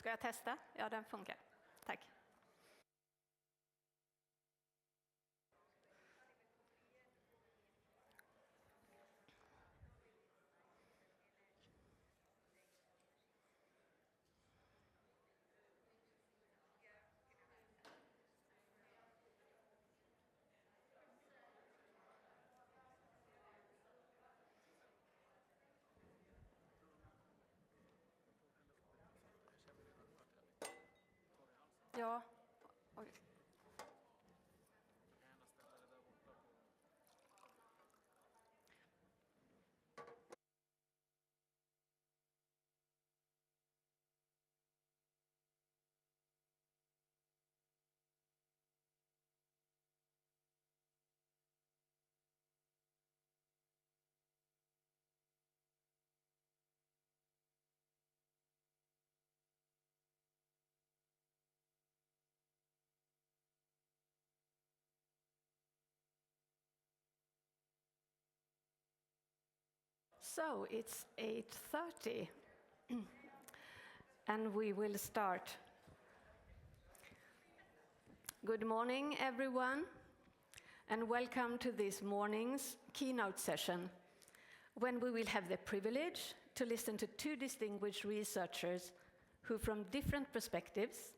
Ska jag testa? Ja, den funkar. Tack. Ja. Oj. So it's 8:30 and we will start. Good morning, everyone, and welcome to this morning's keynote session, when we will have the privilege to listen to two distinguished researchers who, from different perspectives,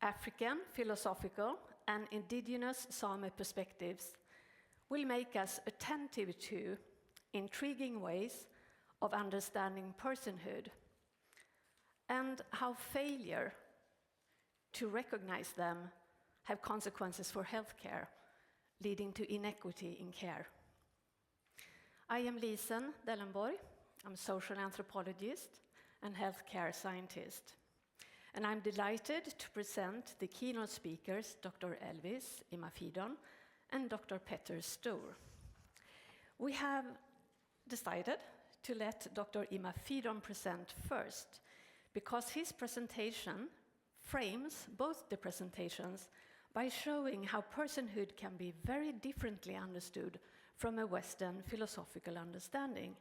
African, philosophical, and indigenous Sami perspectives, will make us attentive to intriguing ways of understanding personhood and how failure to recognize them have consequences for healthcare, leading to inequity in care. I am Lisen Dellenborg. I'm a social anthropologist and healthcare scientist. And I'm delighted to present the keynote speakers, Dr. Elvis Imafidon and Dr. Petter Stoor. We have decided to let Dr. Imafidon present first, because his presentation frames both the presentations by showing how personhood can be very differently understood from a Western philosophical understanding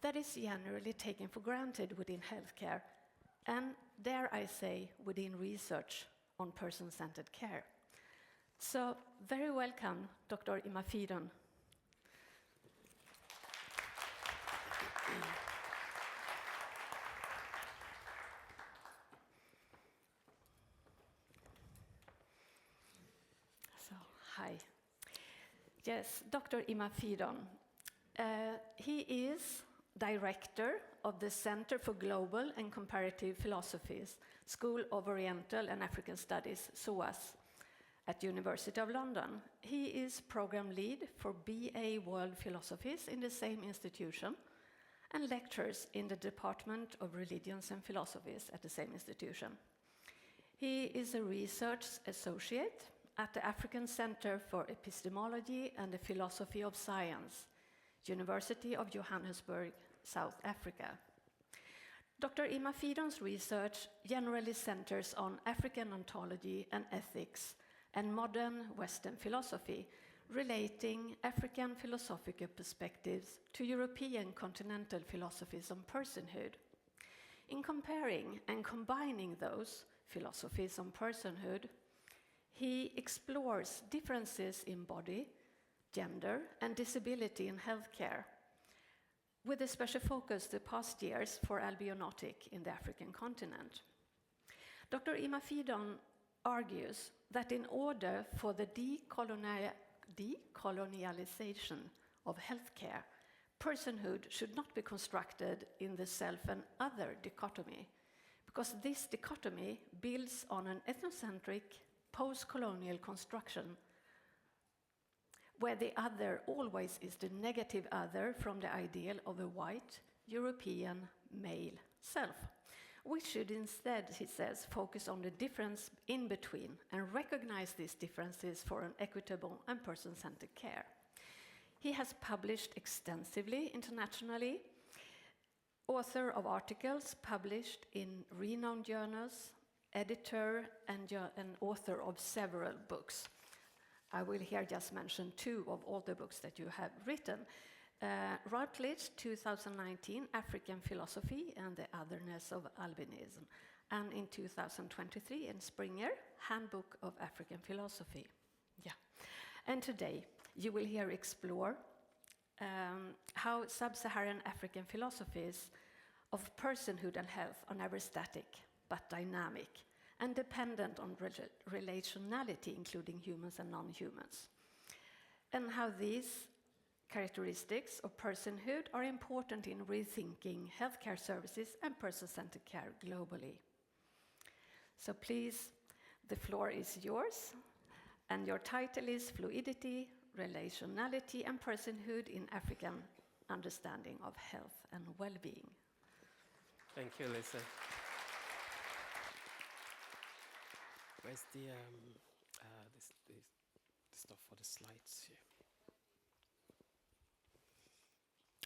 that is generally taken for granted within healthcare and, dare I say, within research on person-centered care. So, very welcome, Dr. Imafidon. So, hi. Yes, Dr. Imafidon. He is director of the Center for Global and Comparative Philosophies, School of Oriental and African Studies, SOAS, at University of London. He is program lead for BA World Philosophies in the same institution and lectures in the Department of Religions and Philosophies at the same institution. He is a research associate at the African Center for Epistemology and the Philosophy of Science, University of Johannesburg, South Africa. Dr. Imafidon's research generally centers on African ontology and ethics and modern Western philosophy, relating African philosophical perspectives to European continental philosophies on personhood. In comparing and combining those philosophies on personhood, he explores differences in body, gender, and disability in healthcare, with a special focus the past years for albionotic in the African continent. Dr. Imafidon argues that in order for the decolonialization of healthcare, personhood should not be constructed in the self and other dichotomy, because this dichotomy builds on an ethnocentric post-colonial construction where the other always is the negative other from the ideal of a white, European, male self. We should instead, he says, focus on the difference in between and recognize these differences for an equitable and person-centered care. He has published extensively internationally, author of articles published in renowned journals, editor and author of several books. I will here just mention two of all the books that you have written. Routledge 2019, African Philosophy and the Otherness of Albinism. And in 2023, in Springer, Handbook of African Philosophy. Yeah. And today, you will hear explore how Sub-Saharan African philosophies of personhood and health are never static, but dynamic, and dependent on relationality, including humans and non-humans. And how these characteristics of personhood are important in rethinking healthcare services and person-centered care globally. So please, the floor is yours, and your title is Fluidity, Relationality and Personhood in African Understanding of Health and Wellbeing. Thank you, Lisa. Where's the stuff for the slides here?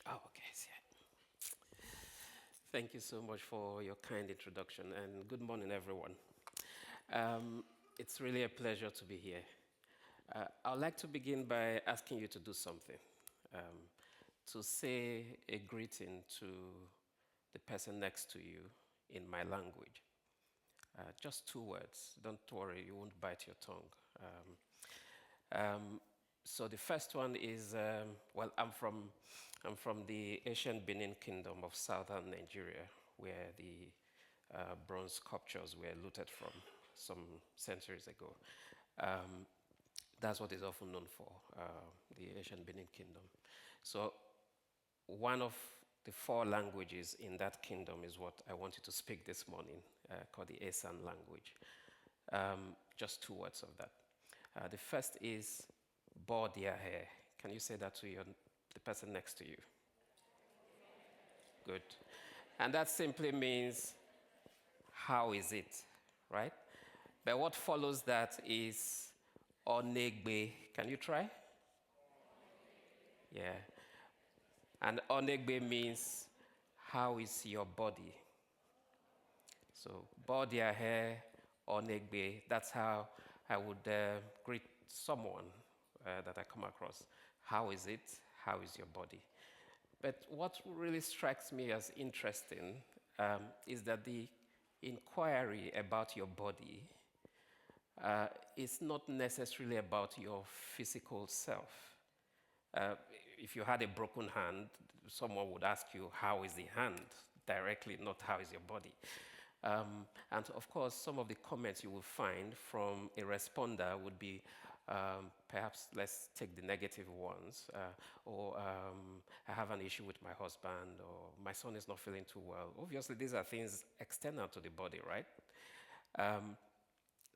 Oh, okay, it's here. Thank you so much for your kind introduction, and good morning, everyone. It's really a pleasure to be here. I'd like to begin by asking you to do something, to say a greeting to the person next to you in my language. Just 2 words. Don't worry, you won't bite your tongue. So the first one is, I'm from the ancient Benin Kingdom of southern Nigeria, where the bronze sculptures were looted from some centuries ago. That's what it's often known for, the ancient Benin Kingdom. So one of the 4 languages in that kingdom is what I want you to speak this morning, called the Esan language. Just 2 words of that. The first is Bordiahe. Can you say that to the person next to you? Good. And that simply means, how is it, right? But what follows that is Onegbe. Can you try? Yeah. And Onegbe means, how is your body? So, Bordiahe, Onegbe, that's how I would greet someone that I come across. How is it? How is your body? But what really strikes me as interesting is that the inquiry about your body is not necessarily about your physical self. If you had a broken hand, someone would ask you, how is the hand? Directly, not how is your body. And of course, some of the comments you will find from a responder would be, perhaps let's take the negative ones, or I have an issue with my husband, or my son is not feeling too well. Obviously, these are things external to the body, right?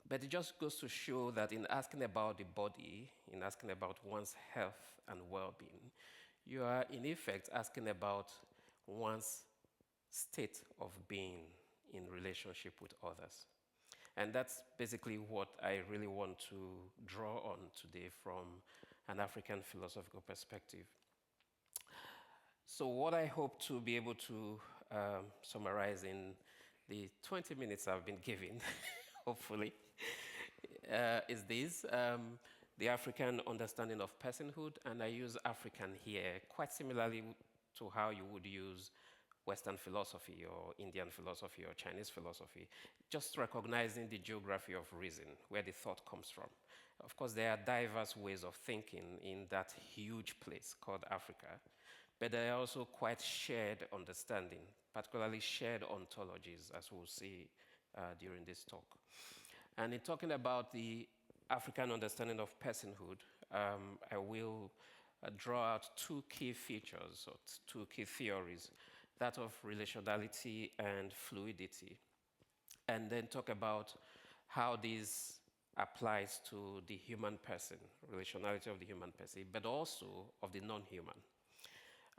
But it just goes to show that in asking about the body, in asking about one's health and well-being, you are in effect asking about one's state of being in relationship with others. And that's basically what I really want to draw on today from an African philosophical perspective. So what I hope to be able to summarize in the 20 minutes I've been given, hopefully, is this, the African understanding of personhood, and I use African here quite similarly to how you would use Western philosophy or Indian philosophy or Chinese philosophy, just recognizing the geography of reason, where the thought comes from. Of course, there are diverse ways of thinking in that huge place called Africa, but there are also quite shared understanding, particularly shared ontologies, as we'll see during this talk. And in talking about the African understanding of personhood, I will draw out 2 key features, or 2 key theories, that of relationality and fluidity, and then talk about how this applies to the human person, relationality of the human person, but also of the non-human.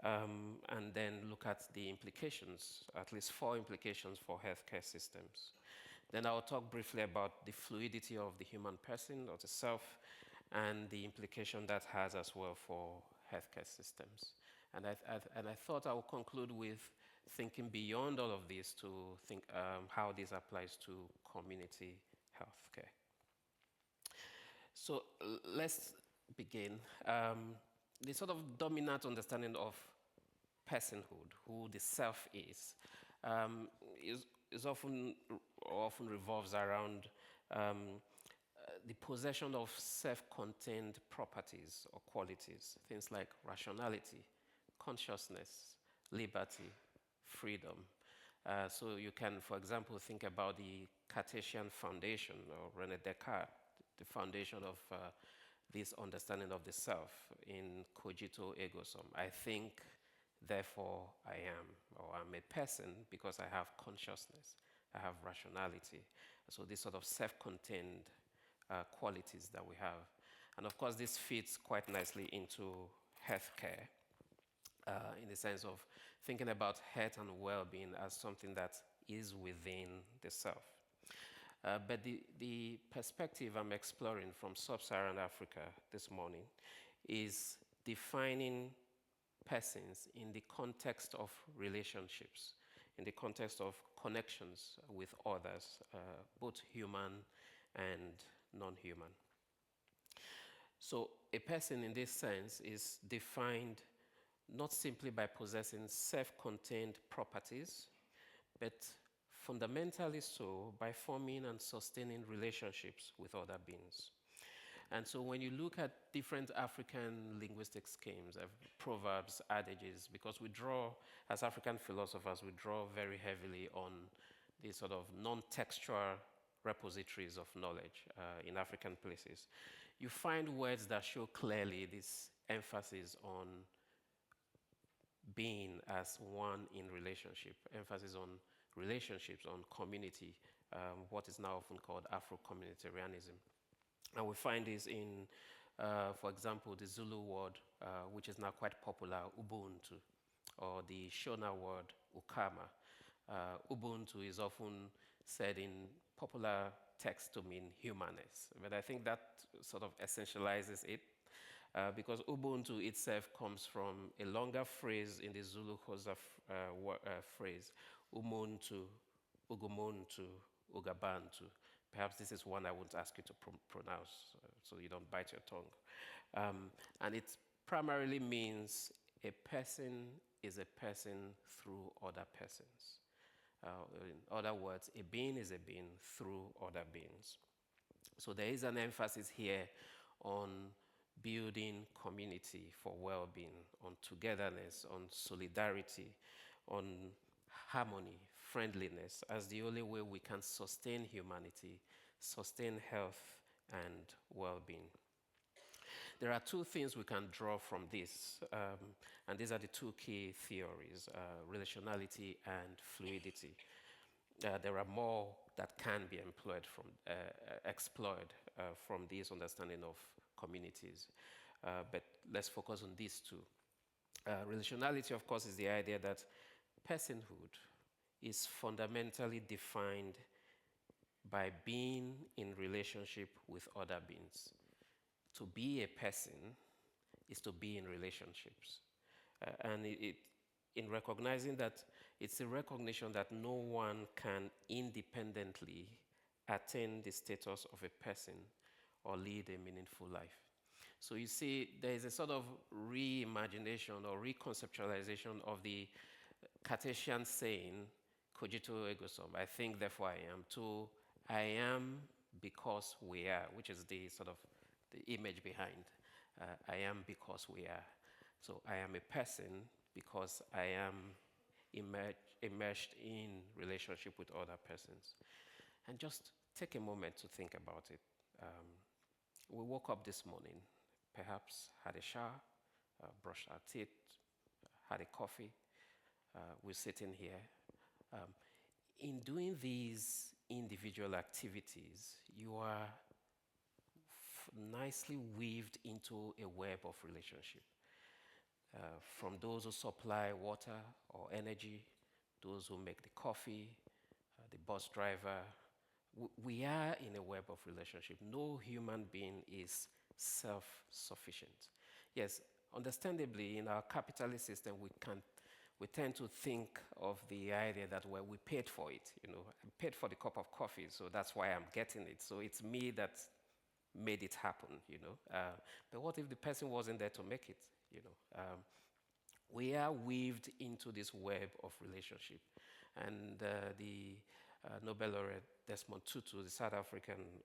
And then look at the implications, at least 4 implications for healthcare systems. Then I'll talk briefly about the fluidity of the human person, or the self, and the implication that has as well for healthcare systems. And I thought I would conclude with thinking beyond all of this to think how this applies to community healthcare. So let's begin. the sort of dominant understanding of personhood, who the self um, is often revolves around the possession of self-contained properties or qualities, things like rationality, consciousness, liberty, freedom. So you can, for example, think about the Cartesian foundation, or René Descartes, the foundation of this understanding of the self in cogito ergo sum. I think, therefore I am, or I'm a person because I have consciousness, I have rationality. So these sort of self-contained qualities that we have. And of course, this fits quite nicely into healthcare in the sense of thinking about health and well-being as something that is within the self. But the perspective I'm exploring from Sub-Saharan Africa this morning is defining persons in the context of relationships, in the context of connections with others, both human and non-human. So a person in this sense is defined not simply by possessing self-contained properties, but fundamentally so by forming and sustaining relationships with other beings. And so when you look at different African linguistic schemes, proverbs, adages, because we draw, as African philosophers, we draw very heavily on these sort of non-textual repositories of knowledge in African places, you find words that show clearly this emphasis on being as one in relationship, emphasis on relationships, on community, what is now often called Afro-communitarianism. And we find this in, for example, the Zulu word, which is now quite popular, Ubuntu, or the Shona word, Ukama. Ubuntu is often said in popular text to mean humanness, but I think that sort of essentializes it, because Ubuntu itself comes from a longer phrase in the Zulu Xhosa phrase, Umuntu, Ugumuntu, Ugabantu. Perhaps this is one I won't ask you to pronounce, so you don't bite your tongue. And it primarily means a person is a person through other persons. In other words, a being is a being through other beings. So there is an emphasis here on building community for well-being, on togetherness, on solidarity, on harmony, friendliness, as the only way we can sustain humanity, sustain health and well-being. There are two things we can draw from this, and these are the two key theories, relationality and fluidity. There are more that can be explored from this understanding of communities, but let's focus on these two. Relationality, of course, is the idea that personhood is fundamentally defined by being in relationship with other beings. To be a person is to be in relationships. And in recognizing that, it's a recognition that no one can independently attain the status of a person or lead a meaningful life. So you see, there is a sort of reimagination or reconceptualization of the Cartesian saying, cogito ergo sum, I think, therefore I am, to I am because we are, which is the sort of the image behind I am because we are. So I am a person because I am immersed in relationship with other persons. And just take a moment to think about it. We woke up this morning, perhaps had a shower, brushed our teeth, had a coffee. We're sitting here. In doing these individual activities, you are nicely weaved into a web of relationship. From those who supply water or energy, those who make the coffee, the bus driver. We are in a web of relationship. No human being is self-sufficient. Yes, understandably, in our capitalist system, we tend to think of the idea that, well, we paid for it. I paid for the cup of coffee, so that's why I'm getting it. So it's me that made it happen. But what if the person wasn't there to make it? We are weaved into this web of relationship. And the Nobel laureate Desmond Tutu, the South African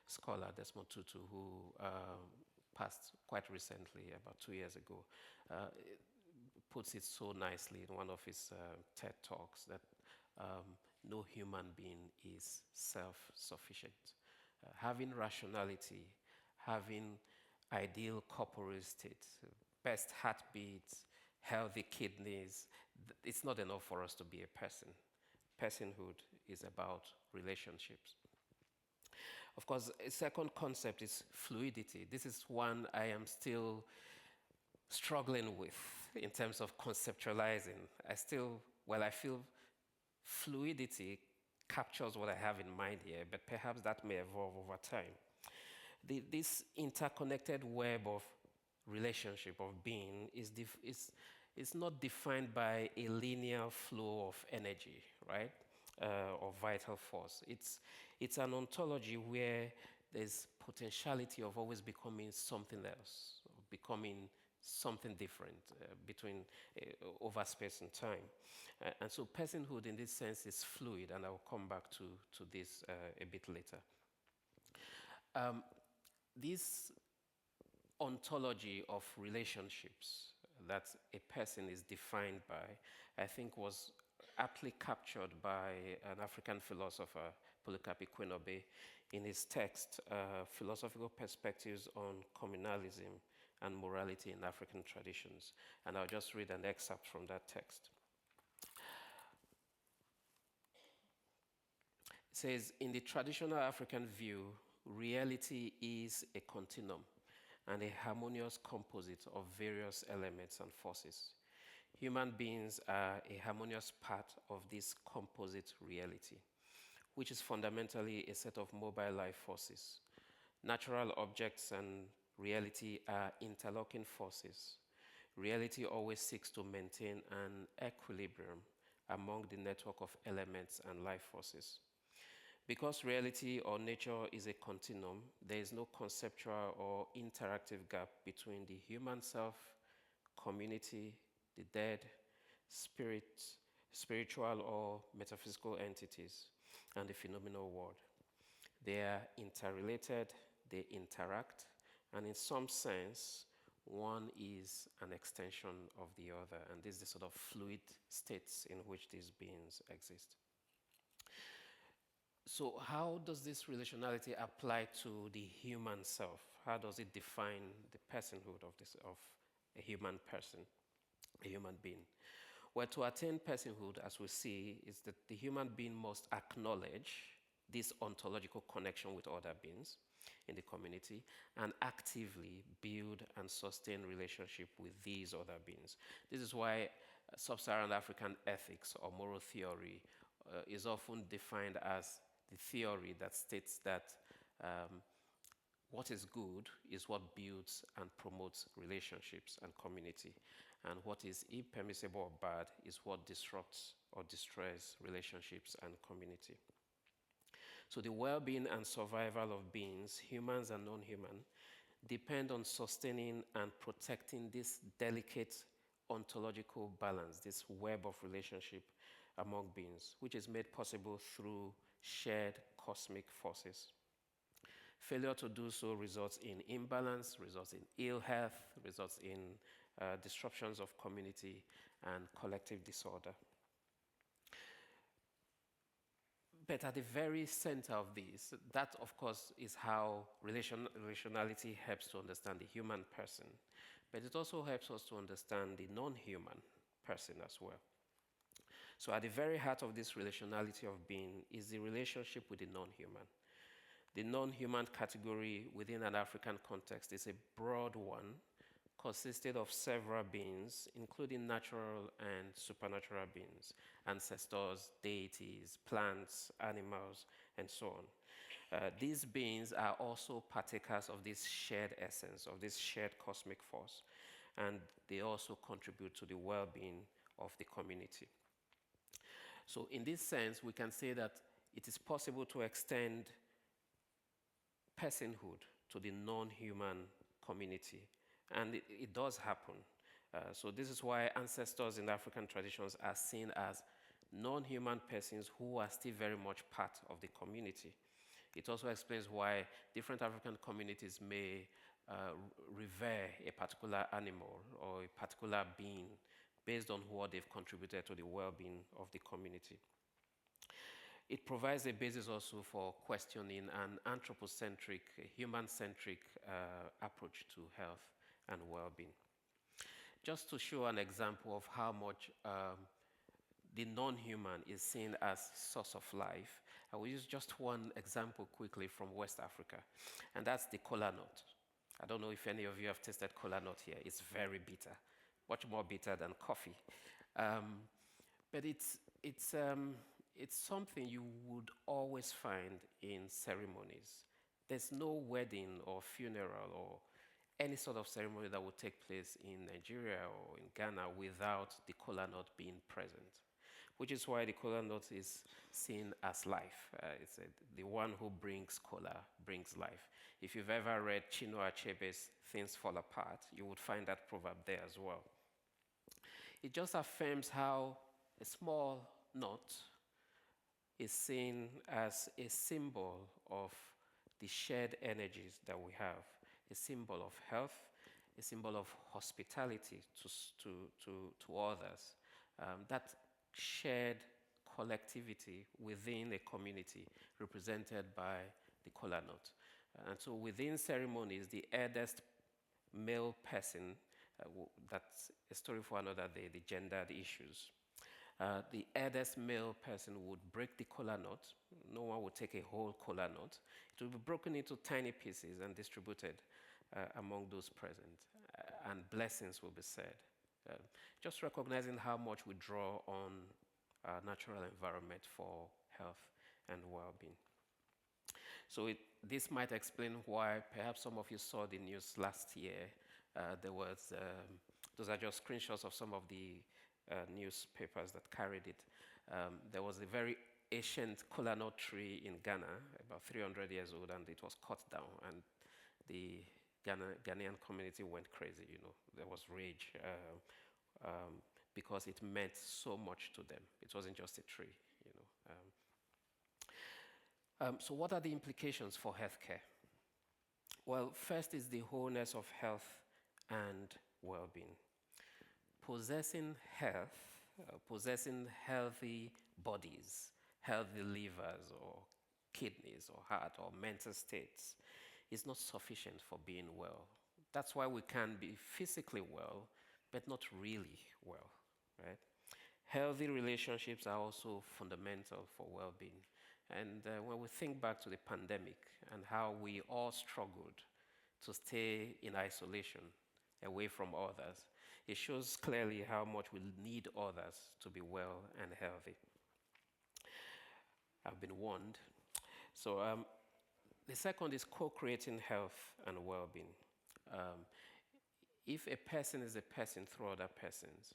scholar Desmond Tutu, who passed quite recently, about 2 years ago, puts it so nicely in one of his TED Talks that no human being is self-sufficient. Having rationality, having ideal corporeal state, best heartbeat, healthy kidneys, it's not enough for us to be a person. Personhood is about relationships. Of course, a second concept is fluidity. This is one I am still struggling with in terms of conceptualizing. I feel fluidity captures what I have in mind here, but perhaps that may evolve over time. This interconnected web of relationship, of being, is not defined by a linear flow of energy, right? Or vital force. It's an ontology where there's potentiality of always becoming something else, becoming something different over space and time. And so personhood in this sense is fluid, and I'll come back to this a bit later. This ontology of relationships that a person is defined by, I think was aptly captured by an African philosopher, Polycarp Iquinobe, in his text, Philosophical Perspectives on Communalism and Morality in African Traditions. And I'll just read an excerpt from that text. It says, in the traditional African view, reality is a continuum and a harmonious composite of various elements and forces. Human beings are a harmonious part of this composite reality, which is fundamentally a set of mobile life forces. Natural objects and reality are interlocking forces. Reality always seeks to maintain an equilibrium among the network of elements and life forces. Because reality or nature is a continuum, there is no conceptual or interactive gap between the human self, community, the dead, spiritual or metaphysical entities, and the phenomenal world. They are interrelated, they interact, and in some sense, one is an extension of the other, and this is the sort of fluid states in which these beings exist. So how does this relationality apply to the human self? How does it define the personhood of a human person, a human being? Well, to attain personhood, as we see, is that the human being must acknowledge this ontological connection with other beings in the community and actively build and sustain relationship with these other beings. This is why Sub-Saharan African ethics or moral theory is often defined as the theory that states that what is good is what builds and promotes relationships and community, and what is impermissible or bad is what disrupts or destroys relationships and community. So the well-being and survival of beings, humans and non-human, depend on sustaining and protecting this delicate ontological balance, this web of relationship among beings, which is made possible through shared cosmic forces. Failure to do so results in imbalance, results in ill health, results in disruptions of community and collective disorder. But at the very center of this, that of course is how relationality helps to understand the human person, but it also helps us to understand the non-human person as well. So at the very heart of this relationality of being is the relationship with the non-human. The non-human category within an African context is a broad one, consisted of several beings, including natural and supernatural beings, ancestors, deities, plants, animals, and so on. These beings are also partakers of this shared essence, of this shared cosmic force, and they also contribute to the well-being of the community. So in this sense, we can say that it is possible to extend personhood to the non-human community And it does happen. So this is why ancestors in African traditions are seen as non-human persons who are still very much part of the community. It also explains why different African communities may revere a particular animal or a particular being based on what they've contributed to the well-being of the community. It provides a basis also for questioning an anthropocentric, human-centric approach to health and well-being. Just to show an example of how much the non-human is seen as source of life, I will use just one example quickly from West Africa, and that's the kola nut. I don't know if any of you have tasted kola nut here. It's very bitter, much more bitter than coffee. But it's something you would always find in ceremonies. There's no wedding or funeral or any sort of ceremony that would take place in Nigeria or in Ghana without the kola nut being present, which is why the kola nut is seen as life. The one who brings kola brings life. If you've ever read Chinua Achebe's Things Fall Apart, you would find that proverb there as well. It just affirms how a small nut is seen as a symbol of the shared energies that we have, a symbol of health, a symbol of hospitality to others. That shared collectivity within a community represented by the kola nut. And so within ceremonies, the eldest male person, that's a story for another day, the gendered issues. The eldest male person would break the kola nut. No one would take a whole kola nut. It would be broken into tiny pieces and distributed among those present, and blessings will be said. Just recognizing how much we draw on our natural environment for health and well-being. So this might explain why perhaps some of you saw the news last year. Those are just screenshots of some of the newspapers that carried it. There was a very ancient kola nut tree in Ghana, about 300 years old, and it was cut down, and the Ghanaian community went crazy. There was rage because it meant so much to them. It wasn't just a tree. So what are the implications for healthcare? Well, first is the wholeness of health and well-being. Possessing health, possessing healthy bodies, healthy livers or kidneys or heart or mental states is not sufficient for being well. That's why we can be physically well, but not really well, right? Healthy relationships are also fundamental for well-being. And when we think back to the pandemic and how we all struggled to stay in isolation, away from others, it shows clearly how much we need others to be well and healthy. I've been warned. So the second is co-creating health and well-being. If a person is a person through other persons,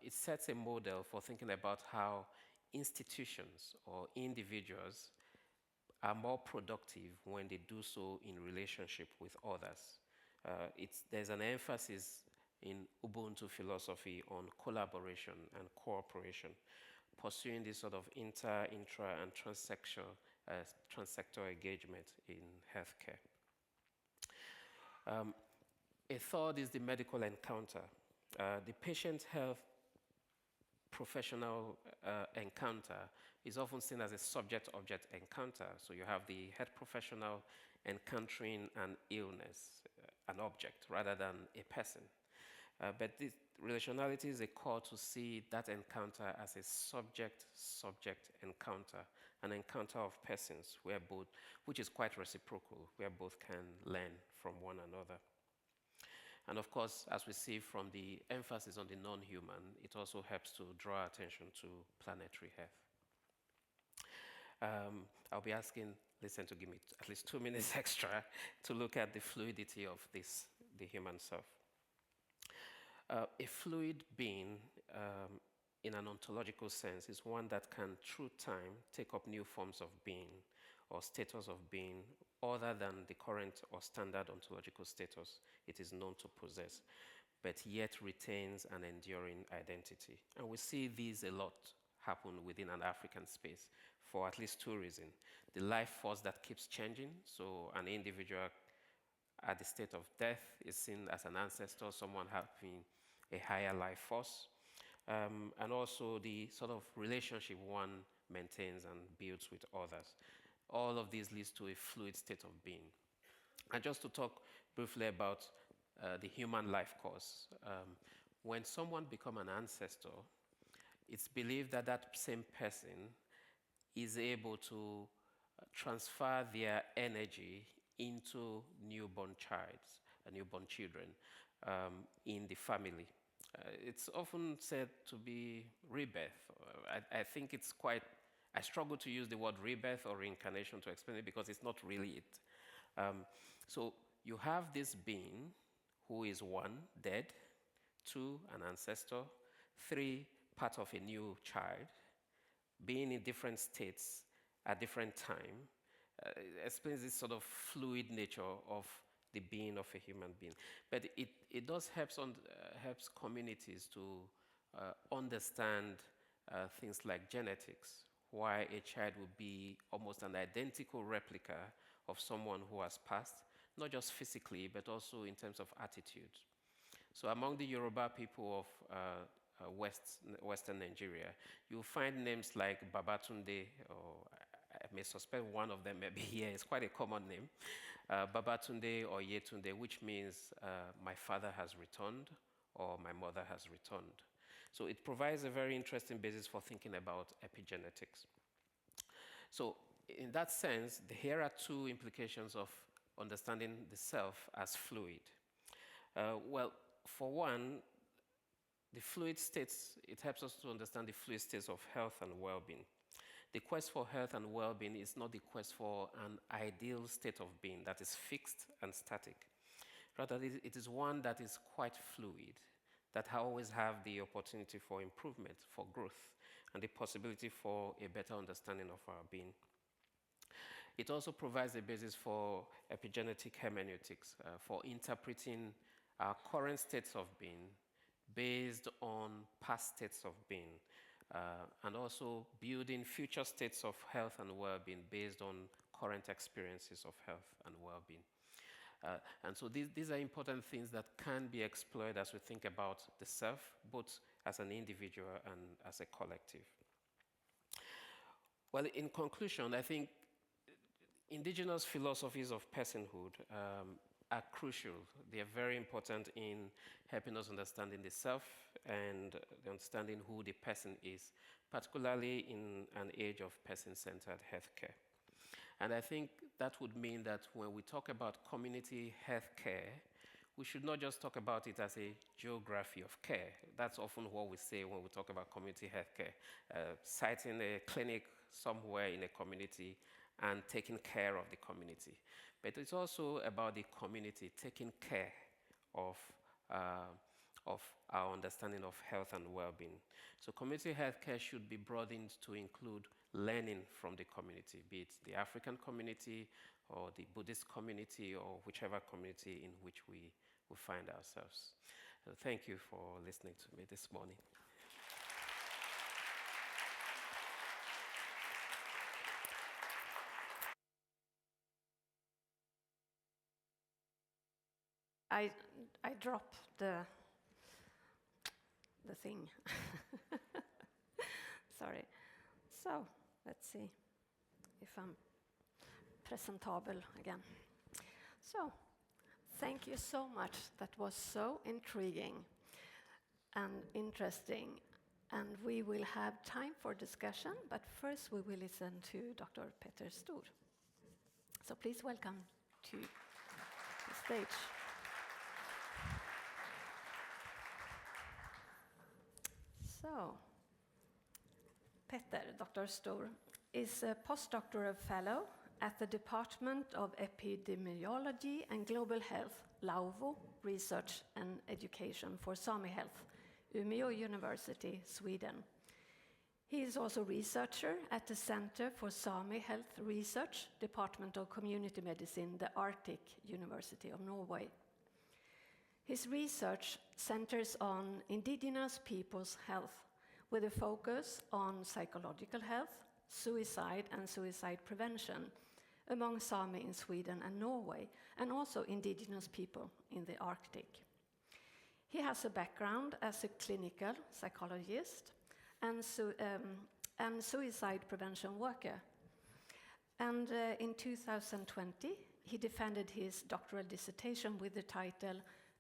it sets a model for thinking about how institutions or individuals are more productive when they do so in relationship with others. There's an emphasis in Ubuntu philosophy on collaboration and cooperation, pursuing this sort of intra, and transsector engagement in healthcare. A third is the medical encounter. The patient health professional encounter is often seen as a subject-object encounter. So you have the health professional encountering an illness, an object, rather than a person. But this relationality is a call to see that encounter as a subject-subject encounter, an encounter of persons, which is quite reciprocal, where both can learn from one another. And of course, as we see from the emphasis on the non-human, it also helps to draw attention to planetary health. I'll be asking Listen to give me at least 2 minutes extra to look at the fluidity of the human self. A fluid being, in an ontological sense, is one that can, through time, take up new forms of being or status of being other than the current or standard ontological status it is known to possess, but yet retains an enduring identity. And we see these a lot happen within an African space for at least two reasons. The life force that keeps changing, so an individual at the state of death is seen as an ancestor, someone having a higher life force, and also the sort of relationship one maintains and builds with others. All of these leads to a fluid state of being. And just to talk briefly about the human life course, when someone becomes an ancestor, it's believed that that same person is able to transfer their energy into newborn children in the family. It's often said to be rebirth. I think it's quite, I struggle to use the word rebirth or reincarnation to explain it because it's not really it. So you have this being who is one, dead, two, an ancestor, three, part of a new child, being in different states at different time, explains this sort of fluid nature of the being of a human being. But it does helps communities to understand things like genetics, why a child would be almost an identical replica of someone who has passed, not just physically, but also in terms of attitude. So among the Yoruba people of Western Nigeria, you'll find names like Babatunde, or I may suspect one of them may be here. It's quite a common name. Babatunde or Yetunde, which means my father has returned or my mother has returned. So it provides a very interesting basis for thinking about epigenetics. So in that sense, here are two implications of understanding the self as fluid. Well, for one, the fluid states, it helps us to understand the fluid states of health and well-being. The quest for health and well-being is not the quest for an ideal state of being that is fixed and static. Rather, it is one that is quite fluid, that always have the opportunity for improvement, for growth, and the possibility for a better understanding of our being. It also provides a basis for epigenetic hermeneutics, for interpreting our current states of being based on past states of being, and also building future states of health and well-being based on current experiences of health and well-being. And so these are important things that can be explored as we think about the self, both as an individual and as a collective. Well, in conclusion, I think indigenous philosophies of personhood are crucial. They are very important in helping us understanding the self and understanding who the person is, particularly in an age of person-centered healthcare. And I think that would mean that when we talk about community healthcare, we should not just talk about it as a geography of care. That's often what we say when we talk about community healthcare, citing a clinic somewhere in a community and taking care of the community. But it's also about the community taking care of our understanding of health and well-being. So community healthcare should be broadened to include learning from the community, be it the African community or the Buddhist community or whichever community in which we find ourselves. So thank you for listening to me this morning. I dropped the thing. Sorry. So, let's see if I'm presentable again. So, thank you so much. That was so intriguing and interesting. And we will have time for discussion, but first we will listen to Dr. Peter Stoor. So please welcome to the stage. So, Peter, Dr. Stoor, is a postdoctoral fellow at the Department of Epidemiology and Global Health, Lauvo, Research and Education for Sami Health, Umeå University, Sweden. He is also researcher at the Center for Sami Health Research, Department of Community Medicine, the Arctic University of Norway. His research centers on indigenous people's health, with a focus on psychological health, suicide and suicide prevention among Sami in Sweden and Norway, and also indigenous people in the Arctic. He has a background as a clinical psychologist and suicide prevention worker. And in 2020, he defended his doctoral dissertation with the title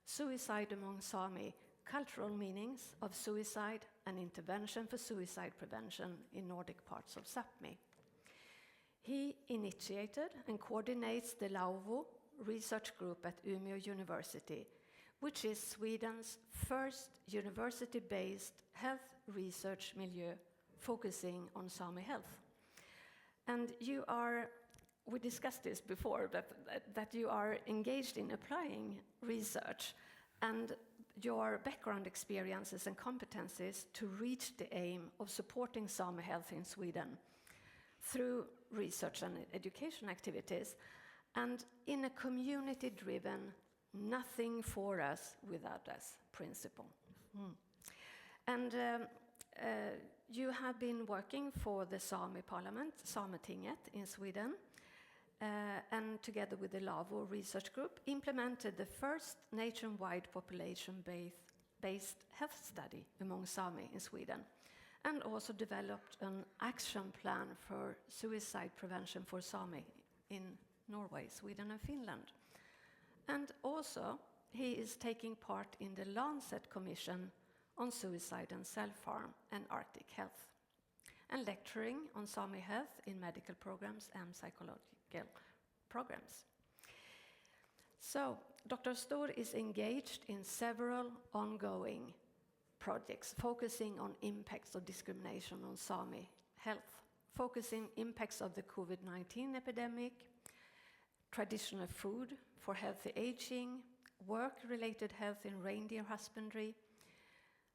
Suicide Among Sami, Cultural Meanings of Suicide and Intervention for Suicide Prevention in Nordic Parts of Sápmi. He initiated and coordinates the Lauvo research group at Umeå University, which is Sweden's first university-based health research milieu focusing on Sami health. And we discussed this before, that you are engaged in applying research and your background experiences and competencies to reach the aim of supporting Sami health in Sweden through research and education activities, and in a community-driven, nothing for us without us principle. And you have been working for the Sami Parliament, Sametinget in Sweden, and together with the Lauvo research group, implemented the first nationwide population-based health study among Sami in Sweden, and also developed an action plan for suicide prevention for Sami in Norway, Sweden and Finland. And also, he is taking part in the Lancet Commission on Suicide and Self-Harm and Arctic Health, and lecturing on Sami health in medical programs and psychological programs. So, Dr. Stoor is engaged in several ongoing projects focusing on impacts of discrimination on Sami health, focusing impacts of the COVID-19 epidemic, traditional food for healthy aging, work-related health in reindeer husbandry,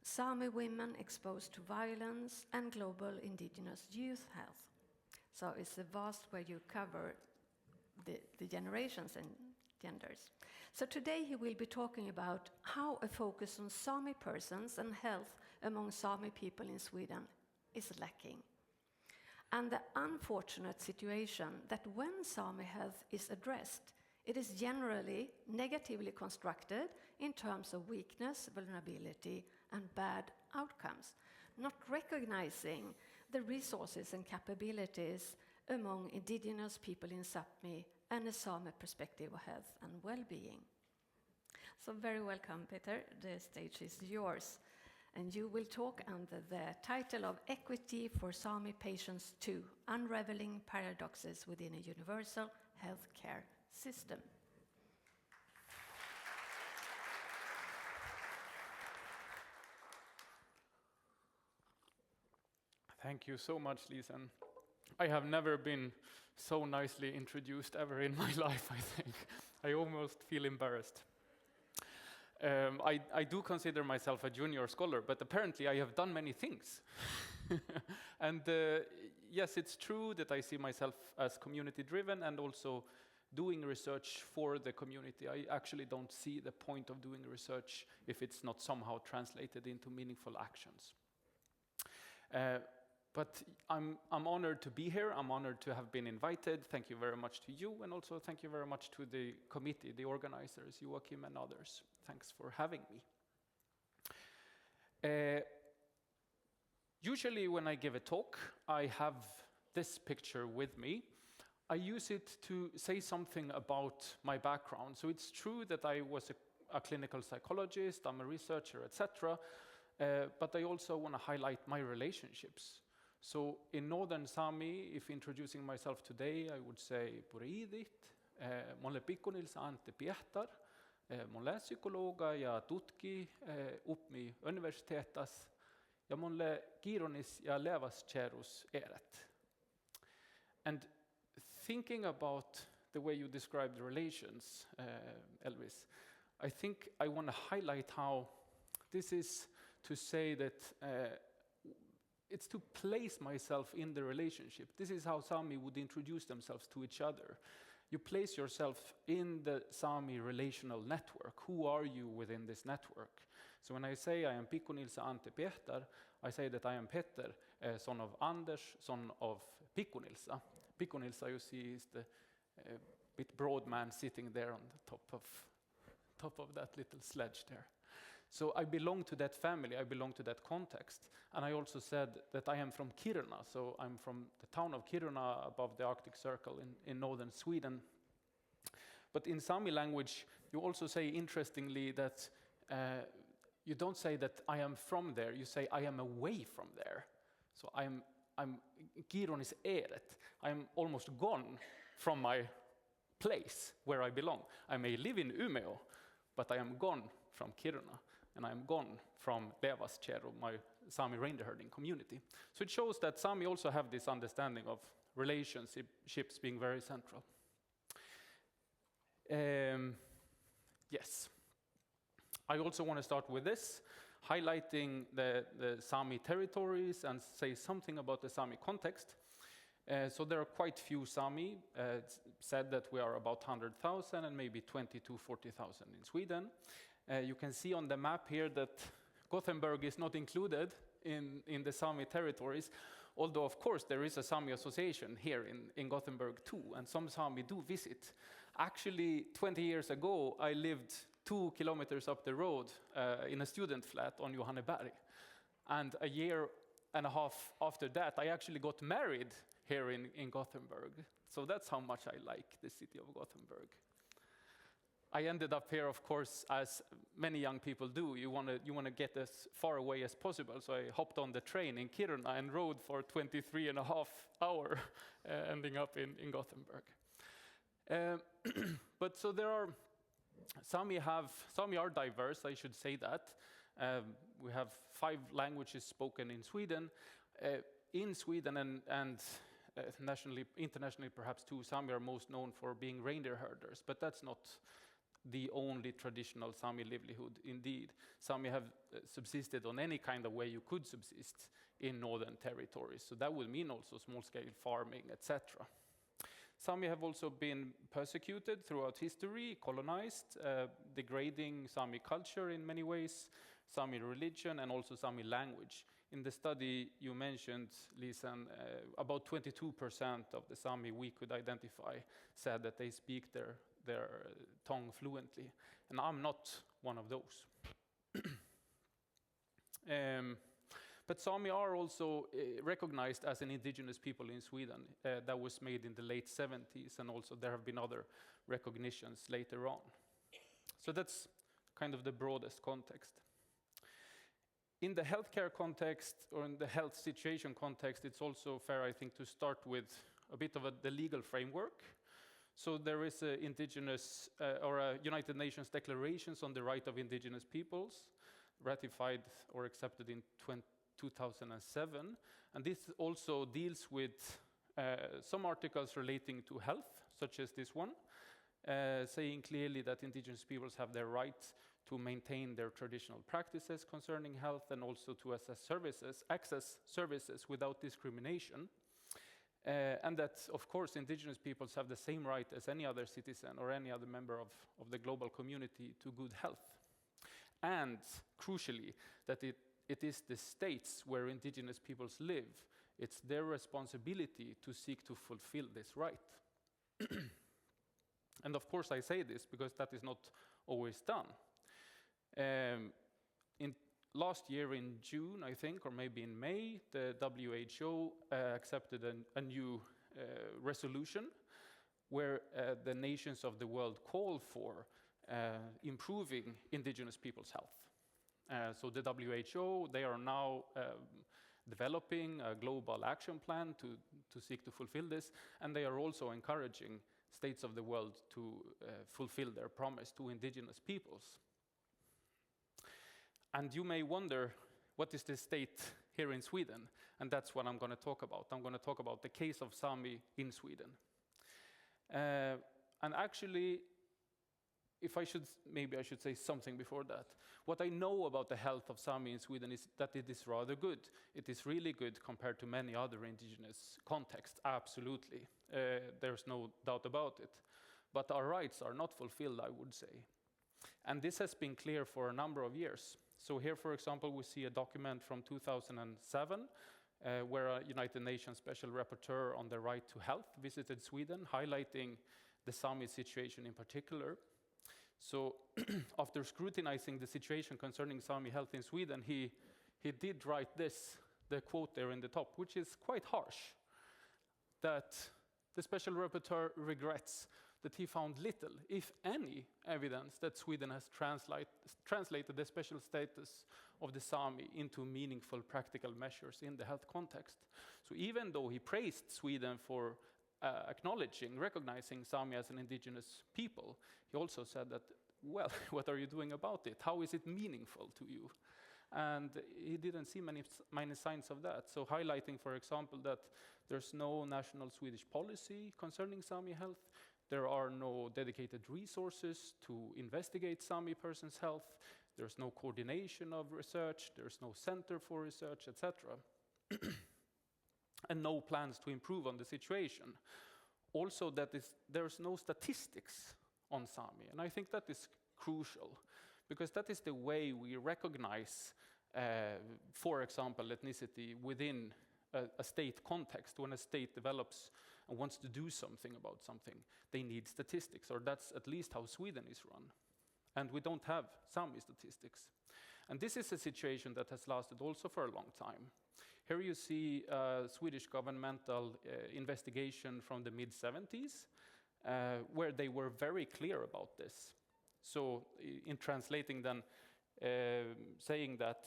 Sami women exposed to violence, and global indigenous youth health. So it's a vast where you cover the generations and genders. So today he will be talking about how a focus on Sami persons and health among Sami people in Sweden is lacking, and the unfortunate situation that when Sami health is addressed, it is generally negatively constructed in terms of weakness, vulnerability, and bad outcomes, not recognizing the resources and capabilities among indigenous people in Sápmi and a Sami perspective of health and well-being. So very welcome, Peter. The stage is yours. And you will talk under the title of Equity for Sami Patients 2, Unraveling Paradoxes Within a Universal Healthcare System. Thank you so much, Lisa. I have never been so nicely introduced ever in my life, I think. I almost feel embarrassed. I do consider myself a junior scholar, but apparently I have done many things. And yes, it's true that I see myself as community-driven and also doing research for the community. I actually don't see the point of doing research if it's not somehow translated into meaningful actions. But I'm honored to be here. I'm honored to have been invited. Thank you very much to you, and also thank you very much to the committee, the organizers, Joachim and others. Thanks for having me. Usually when I give a talk, I have this picture with me. I use it to say something about my background. So it's true that I was a clinical psychologist, I'm a researcher, etc. But I also want to highlight my relationships. So in Northern Sami, if introducing myself today, I would say Puridit, Molle Pikkunils Ante Piehtar, Molle psykologa ja tutki Upmi universitetas, ja Molle kiironis ja levas cherus eret. And thinking about the way you describe the relations, Elvis, I think I want to highlight how this is to say that it's to place myself in the relationship. This is how Sami would introduce themselves to each other. You place yourself in the Sami relational network. Who are you within this network? So when I say I am Pikku-Nilsa Ante Peter, I say that I am Peter, son of Anders, son of Pikku-Nilsa. Pikku-Nilsa, you see, is the bit broad man sitting there on the top of that little sledge there. So I belong to that family, I belong to that context. And I also said that I am from Kiruna, so I'm from the town of Kiruna above the Arctic Circle in northern Sweden. But in Sami language, you also say, interestingly, that you don't say that I am from there, you say I am away from there. So I'm Kirun is eret. I'm almost gone from my place where I belong. I may live in Umeå, but I am gone from Kiruna, and I am gone from Levaskero, my Sami reindeer herding community. So it shows that Sami also have this understanding of relationships being very central. Yes. I also want to start with this, highlighting the Sami territories and say something about the Sami context. So there are quite few Sami. It's said that we are about 100,000 and maybe 20 to 40,000 in Sweden. You can see on the map here that Gothenburg is not included in the Sami territories, although of course there is a Sami association here in Gothenburg too, and some Sami do visit. Actually, 20 years ago, I lived 2 kilometers up the road in a student flat on Johanneberg. And a year and a half after that, I actually got married here in Gothenburg. So that's how much I like the city of Gothenburg. I ended up here, of course, as many young people do. You want to get as far away as possible. So I hopped on the train in Kiruna and rode for 23 and a half hours, ending up in Gothenburg. But so there are, Sami are diverse, I should say that. We have 5 languages spoken in Sweden. In Sweden and internationally perhaps too, Sami are most known for being reindeer herders, but that's not the only traditional Sami livelihood. Indeed, Sami have subsisted on any kind of way you could subsist in northern territories. So that would mean also small-scale farming, etc. Sami have also been persecuted throughout history, colonized, degrading Sami culture in many ways, Sami religion, and also Sami language. In the study you mentioned, Lisan, about 22% of the Sami we could identify said that they speak their tongue fluently, and I'm not one of those. But Sami are also recognized as an indigenous people in Sweden. That was made in the late 70s, and also there have been other recognitions later on. So that's kind of the broadest context. In the healthcare context, or in the health situation context, it's also fair, I think, to start with a bit of the legal framework. So there is a United Nations declarations on the right of indigenous peoples, ratified or accepted in 2007. And this also deals with some articles relating to health, such as this one, saying clearly that indigenous peoples have their right to maintain their traditional practices concerning health, and also to access services without discrimination. And that, of course, indigenous peoples have the same right as any other citizen or any other member of the global community to good health. And, crucially, that it is the states where indigenous peoples live, it's their responsibility to seek to fulfill this right. And of course I say this because that is not always done. Last year in June, I think, or maybe in May, the WHO accepted a new resolution where the nations of the world call for improving indigenous people's health. So the WHO, they are now developing a global action plan to seek to fulfill this, and they are also encouraging states of the world to fulfill their promise to indigenous peoples. And you may wonder, what is the state here in Sweden? And that's what I'm going to talk about. I'm going to talk about the case of Sami in Sweden. And actually, maybe I should say something before that. What I know about the health of Sami in Sweden is that it is rather good. It is really good compared to many other indigenous contexts, absolutely. There's no doubt about it. But our rights are not fulfilled, I would say. And this has been clear for a number of years. So here, for example, we see a document from 2007 where a United Nations Special Rapporteur on the right to health visited Sweden, highlighting the Sami situation in particular. So after scrutinizing the situation concerning Sami health in Sweden, he did write this, the quote there in the top, which is quite harsh, that the Special Rapporteur regrets that he found little, if any, evidence that Sweden has translated the special status of the Sami into meaningful practical measures in the health context. So even though he praised Sweden for recognizing Sami as an indigenous people, he also said that, well, what are you doing about it? How is it meaningful to you? And he didn't see many signs of that. So highlighting, for example, that there's no national Swedish policy concerning Sami health, there are no dedicated resources to investigate Sami persons' health, there's no coordination of research, there's no center for research, etc. And no plans to improve on the situation. Also, there's no statistics on Sami, and I think that is crucial, because that is the way we recognize, for example, ethnicity within a state context. When a state develops and wants to do something about something, they need statistics, or that's at least how Sweden is run. And we don't have Sami statistics. And this is a situation that has lasted also for a long time. Here you see a Swedish governmental investigation from the mid-70s, where they were very clear about this. So in translating then, saying that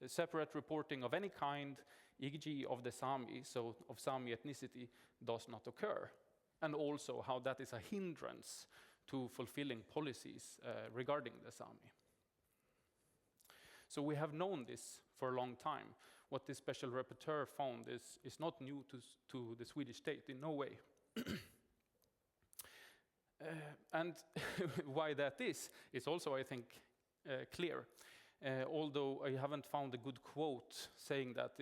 separate reporting of any kind, e.g. of the Sami, so of Sami ethnicity, does not occur. And also how that is a hindrance to fulfilling policies regarding the Sami. So we have known this for a long time. What this special rapporteur found is not new to the Swedish state in no way. And why that is also, I think, clear. Although I haven't found a good quote saying that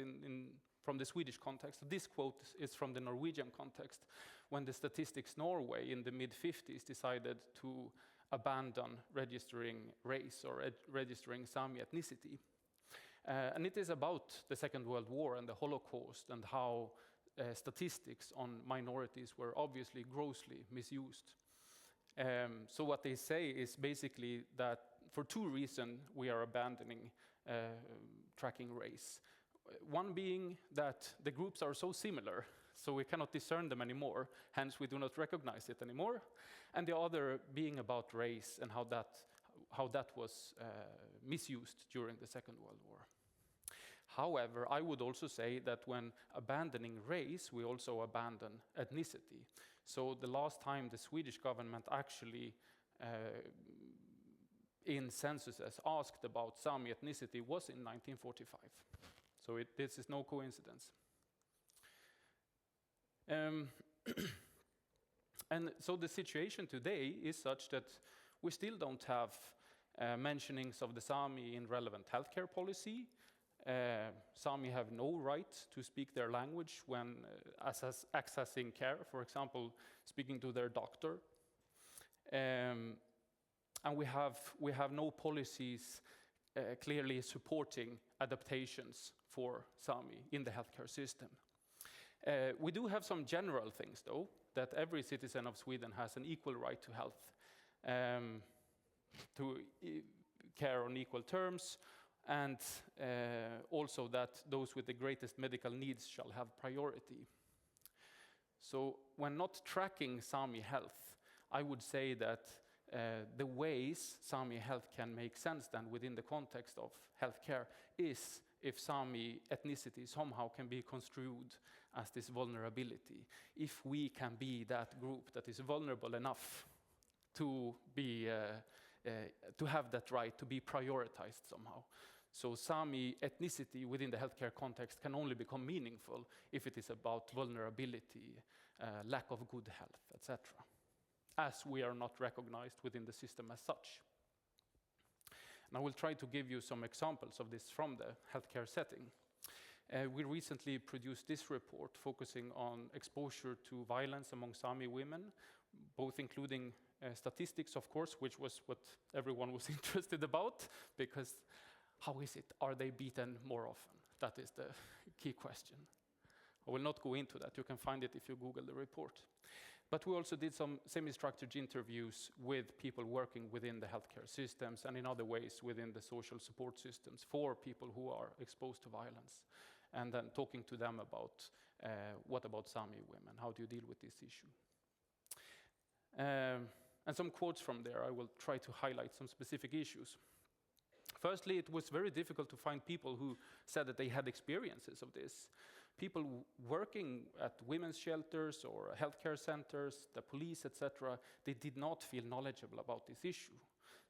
from the Swedish context. This quote is from the Norwegian context, when the Statistics Norway in the mid-50s decided to abandon registering race or registering Sami ethnicity. And it is about the Second World War and the Holocaust and how statistics on minorities were obviously grossly misused. So what they say is basically that for two reasons we are abandoning tracking race. One being that the groups are so similar, so we cannot discern them anymore, hence we do not recognize it anymore. And the other being about race and how that was misused during the Second World War. However, I would also say that when abandoning race, we also abandon ethnicity. So the last time the Swedish government actually in censuses asked about Sami ethnicity was in 1945. So this is no coincidence. And so the situation today is such that we still don't have mentionings of the Sami in relevant healthcare policy. Sami have no right to speak their language when accessing care, for example, speaking to their doctor. And we have no policies clearly supporting adaptations for Sami in the healthcare system. We do have some general things, though, that every citizen of Sweden has an equal right to health, to care on equal terms, and also that those with the greatest medical needs shall have priority. So when not tracking Sami health, I would say that the ways Sami health can make sense then within the context of healthcare is if Sami ethnicity somehow can be construed as this vulnerability. If we can be that group that is vulnerable enough to have that right to be prioritized somehow. So Sami ethnicity within the healthcare context can only become meaningful if it is about vulnerability, lack of good health, etc. as we are not recognized within the system as such. And I will try to give you some examples of this from the healthcare setting. We recently produced this report focusing on exposure to violence among Sami women, both including statistics, of course, which was what everyone was interested about, because how is it? Are they beaten more often? That is the key question. I will not go into that. You can find it if you Google the report. But we also did some semi-structured interviews with people working within the healthcare systems and in other ways within the social support systems for people who are exposed to violence. And then talking to them about what about Sami women? How do you deal with this issue? And some quotes from there. I will try to highlight some specific issues. Firstly, it was very difficult to find people who said that they had experiences of this. People working at women's shelters or healthcare centers, the police, etc., they did not feel knowledgeable about this issue.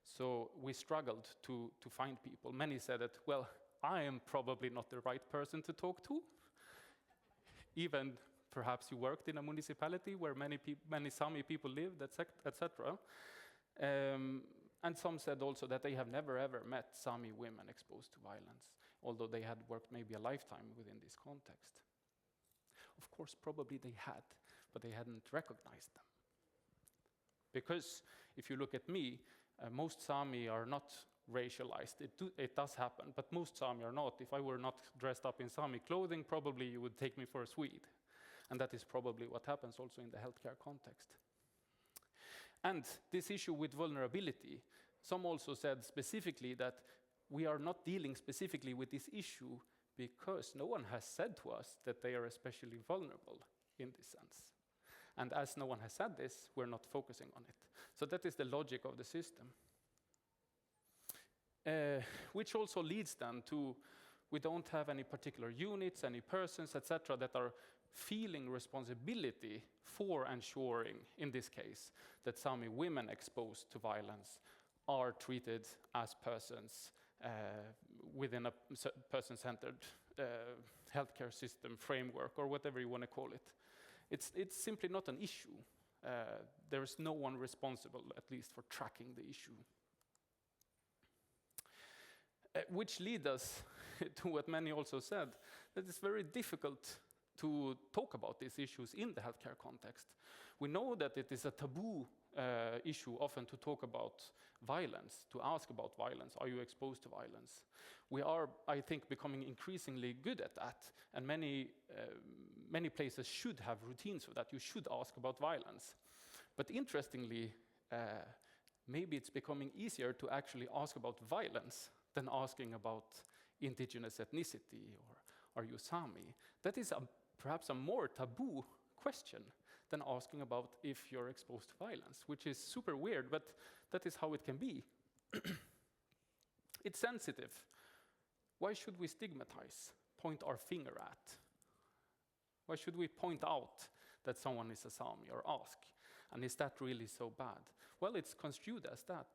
So we struggled to find people. Many said that, well, I am probably not the right person to talk to. Even perhaps you worked in a municipality where many Sami people lived, etc. And some said also that they have never ever met Sami women exposed to violence, although they had worked maybe a lifetime within this context. Of course, probably they had, but they hadn't recognized them. Because if you look at me, most Sami are not racialized. It does happen, but most Sami are not. If I were not dressed up in Sami clothing, probably you would take me for a Swede. And that is probably what happens also in the healthcare context. And this issue with vulnerability, some also said specifically that we are not dealing specifically with this issue because no one has said to us that they are especially vulnerable in this sense. And as no one has said this, we're not focusing on it. So that is the logic of the system. Which also leads then to, we don't have any particular units, any persons, etc., that are feeling responsibility for ensuring, in this case, that Sami women exposed to violence are treated as persons within a person-centered healthcare system framework, or whatever you want to call it. It's simply not an issue. There is no one responsible, at least, for tracking the issue. Which leads us to what many also said, that it's very difficult to talk about these issues in the healthcare context. We know that it is a taboo issue often to talk about violence, to ask about violence. Are you exposed to violence? We are, I think, becoming increasingly good at that, and many places should have routines for that. You should ask about violence. But interestingly, maybe it's becoming easier to actually ask about violence than asking about indigenous ethnicity or are you Sami. That is perhaps a more taboo question than asking about if you're exposed to violence, which is super weird, but that is how it can be. It's sensitive. Why should we stigmatize, point our finger at? Why should we point out that someone is a Sami or ask, and is that really so bad? Well, it's construed as that.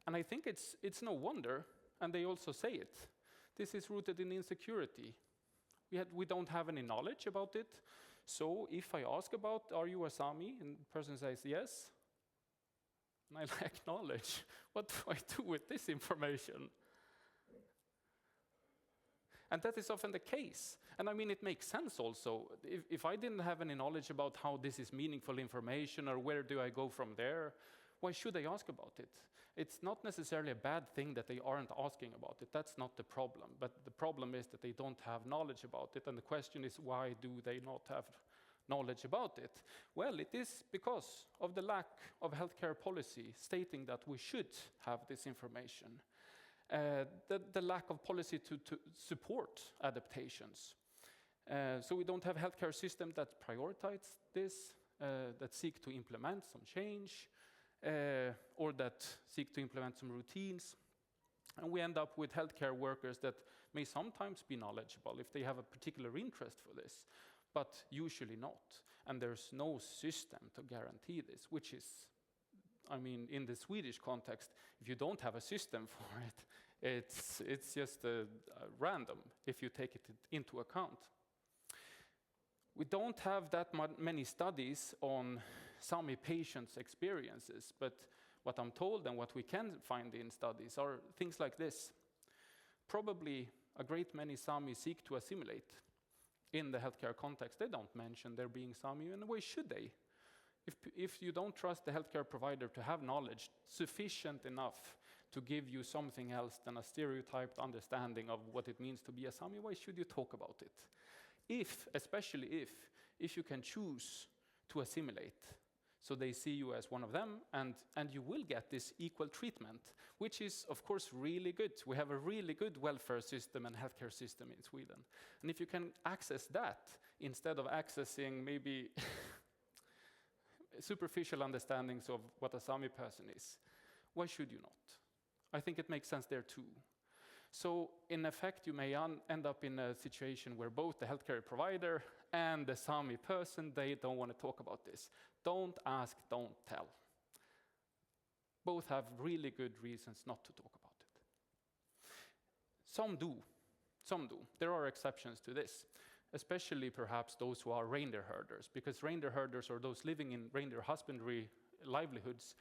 And I think it's no wonder, and they also say it. This is rooted in insecurity. We don't have any knowledge about it. So if I ask about, are you a Sami? And the person says yes. And I lack knowledge. What do I do with this information? And that is often the case. And I mean, it makes sense also. If I didn't have any knowledge about how this is meaningful information or where do I go from there, why should I ask about it? It's not necessarily a bad thing that they aren't asking about it. That's not the problem. But the problem is that they don't have knowledge about it. And the question is, why do they not have knowledge about it? Well, it is because of the lack of healthcare policy stating that we should have this information. The lack of policy to support adaptations. So we don't have healthcare system that prioritize this, that seek to implement some change, or that seek to implement some routines. And we end up with healthcare workers that may sometimes be knowledgeable if they have a particular interest for this, but usually not. And there's no system to guarantee this, which is, I mean, in the Swedish context, if you don't have a system for it, it's just random if you take it into account. We don't have that many studies on Sami patients' experiences, but what I'm told and what we can find in studies are things like this. Probably a great many Sami seek to assimilate in the healthcare context. They don't mention their being Sami, and why should they? If you don't trust the healthcare provider to have knowledge sufficient enough to give you something else than a stereotyped understanding of what it means to be a Sami, why should you talk about it? Especially if you can choose to assimilate, so they see you as one of them, and you will get this equal treatment, which is, of course, really good. We have a really good welfare system and healthcare system in Sweden. And if you can access that, instead of accessing maybe superficial understandings of what a Sami person is, why should you not? I think it makes sense there too. So in effect, you may end up in a situation where both the healthcare provider and the Sami person, they don't want to talk about this. Don't ask, don't tell. Both have really good reasons not to talk about it. Some do. There are exceptions to this, especially perhaps those who are reindeer herders, because reindeer herders or those living in reindeer husbandry livelihoods,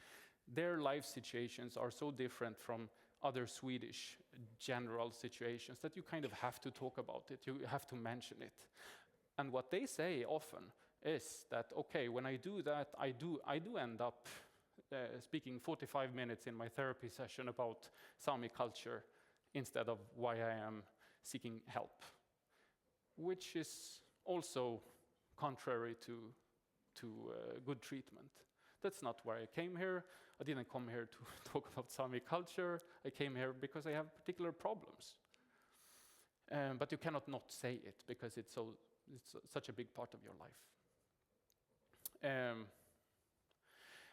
their life situations are so different from other Swedish general situations that you kind of have to talk about it, you have to mention it. And what they say often is that, okay, when I do that, I do end up speaking 45 minutes in my therapy session about Sami culture instead of why I am seeking help, which is also contrary to good treatment. That's not why I came here. I didn't come here to talk about Sami culture. I came here because I have particular problems. But you cannot not say it because it's such a big part of your life.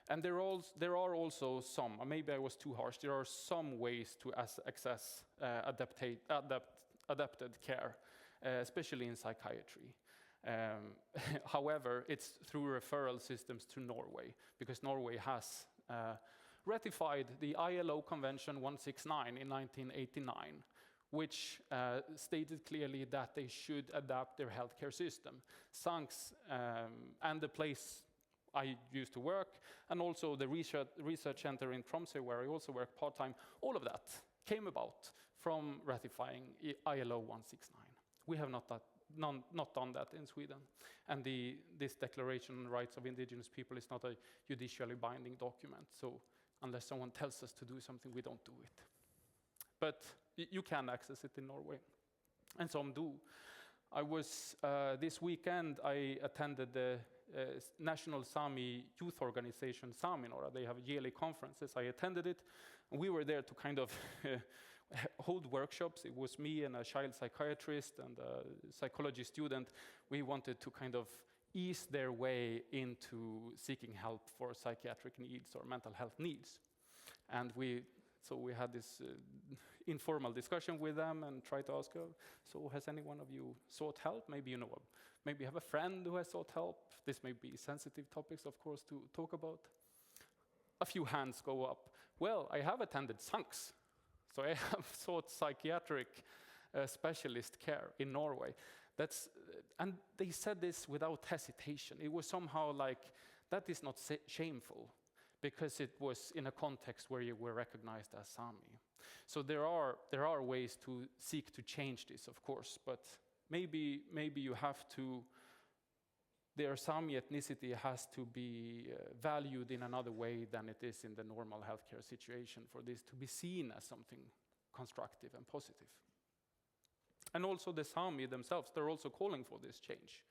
And there are also some, maybe I was too harsh, there are some ways to access adapted care, especially in psychiatry. However, it's through referral systems to Norway, because Norway has ratified the ILO Convention 169 in 1989, which stated clearly that they should adapt their healthcare system. Sanks and the place I used to work, and also the research center in Tromsø, where I also work part-time, all of that came about from ratifying ILO 169. We have not done that in Sweden. And this Declaration on the Rights of Indigenous People is not a judicially binding document. So unless someone tells us to do something, we don't do it. But you can access it in Norway, and some do. I was, this weekend, I attended the National Sami Youth Organization, Saminora. They have yearly conferences. I attended it, and we were there to kind of hold workshops. It was me and a child psychiatrist and a psychology student. We wanted to kind of ease their way into seeking help for psychiatric needs or mental health needs. And so we had this informal discussion with them and tried to ask, so has any one of you sought help? Maybe maybe you have a friend who has sought help. This may be sensitive topics, of course, to talk about. A few hands go up. Well, I have attended Sanks, so I have sought psychiatric specialist care in Norway. And they said this without hesitation. It was somehow like, that is not shameful, because it was in a context where you were recognized as Sami. So there are ways to seek to change this, of course, but maybe you have to, their Sami ethnicity has to be valued in another way than it is in the normal healthcare situation for this to be seen as something constructive and positive. And also the Sami themselves, they're also calling for this change.